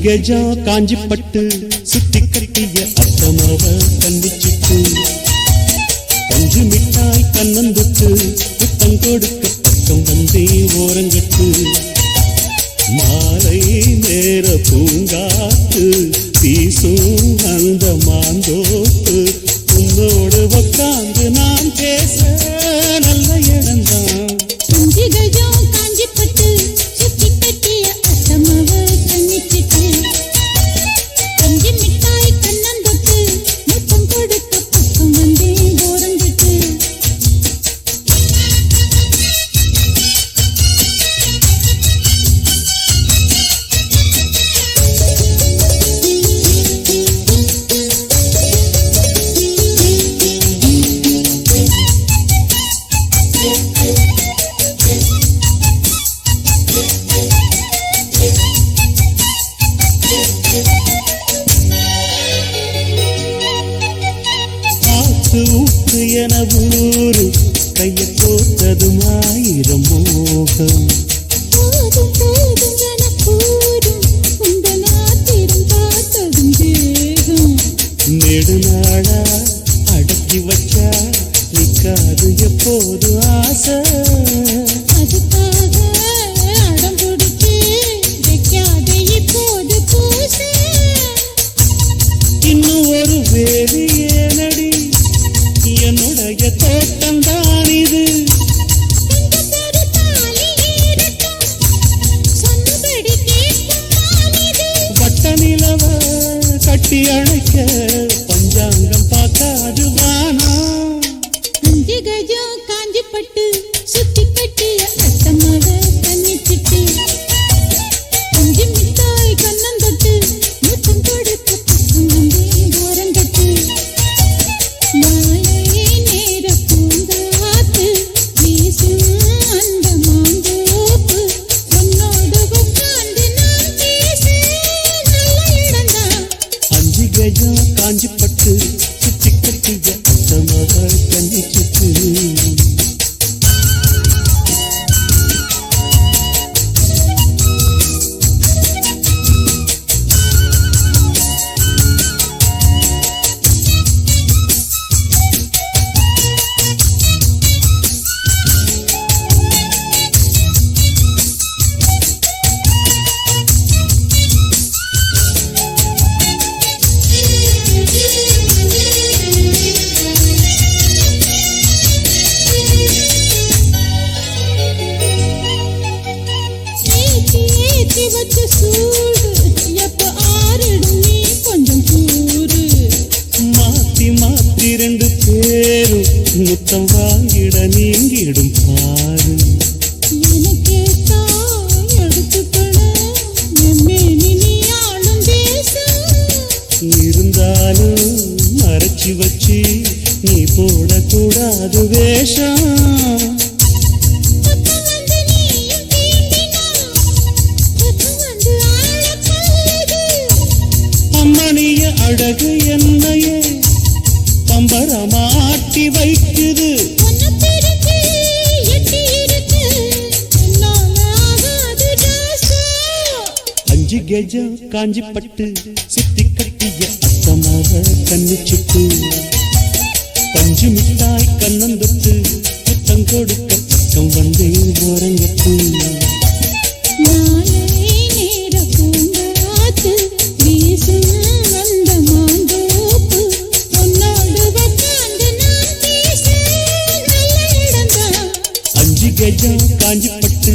கஜா காஞ்சி பட்டு சுத்தி கட்டிய அத்தமாவ கண்டிச்சிட்டு பஞ்சு மிட்டாய் கண்ணந்துட்டு புத்தம் கொடுக்க பக்கம் வந்தே ஓரங்கட்டு மாலை நேர பூங்காத்து வீசும் அந்த மாந்தோப்பு உன்னோடு உட்கார்ந்து நான் பேச நல்ல இடம்தான். அஞ்சு கஜம் காஞ்சி பட்டு சுத்தி கட்டிய அத்தமாவ கண்ணிச்சிட்டு பஞ்சு மிட்டாய் கண்ணந்தொட்டு முத்தம் கொடுக்க பக்கம் வந்தே ஓரங்கட்டு ஊத்து என ஊரு கைய போட்டதும் ஆயிரம் மோகம் போதும் போதும் என கூறும் உந்த நாத்திரம் பார்த்ததும் தேகம் நெடுநாளா அடக்கி வச்சா நிக்காது எப்போது ஆசை அதுக்காக அடம் பிடிச்சு வைக்காதே இப்போது பூச இன்னும் ஒரு வேலி ஏனடி என்னுடைய தோட்டம் தான் இது கொஞ்சத்தொரு தாலி ஈரட்டும் சொன்னபடி கேட்கும் மானிது வட்ட நிலவ கட்டி அணைக்க பஞ்சாங்கம் பார்க்காது வானா. அஞ்சு கஜம் காஞ்சி பட்டு சுத்தி கட்டிய அத்தமாவ கண்ணிச்சிட்டு பஞ்சு மிட்டாய் கண்ணந்தொட்டு முத்தம் கொடுக்க பக்கம் வந்தே ஓரங்கட்டு மாலை நேர பூங்காத்து வீசும் அந்த மாந்தோப்பு உன்னோடு உட்கார்ந்து நான் பேச நல்ல இடம்தான். அஞ்சு கஜம் காஞ்சி பட்டு சுத்தி கட்டிய அத்தமாக கண்டிச்சிட்டு ஏத்தி ஏத்தி வச்ச சூடு எப்ப ஆறிடும் நீ கொஞ்சம் கூறு மாத்தி மாத்தி ரெண்டு பேரும் முத்தம் வாங்கிட நீங்கிடும் பாரு எனக்கே தான் எடுத்துக்கணும் எம்மேனி நீ ஆளும் தேசம் இருந்தாலும் மறைச்சி வச்சு நீ போடக்கூடாது வேஷம் பக்கம் வந்து நீயும் தீண்டினா பக்கம் வந்து ஆளக் கொல்லுது அம்மணிய அழகு என்னையே பம்பரமாட்டி வைக்குது உன்னை பிரிஞ்சு எட்டி இருக்கு என்னால ஆகாது தேசம் அஞ்சு கஜம் காஞ்சி பட்டு சுத்தி கட்டிய அத்தமாக கண்ணிச்சிட்டு பஞ்சு மிட்டாய் கண்ணந்தொட்டு புத்தம் கொடுக்க பக்கம் வந்தே ஓரங்கட்டு மாலை நேர பூங்காத்து வீசும் அந்த மாந்தோப்பு உன்னோடு உட்கார்ந்து நான் பேச நல்ல இடம்தான். அஞ்சு கஜம் காஞ்சி பட்டு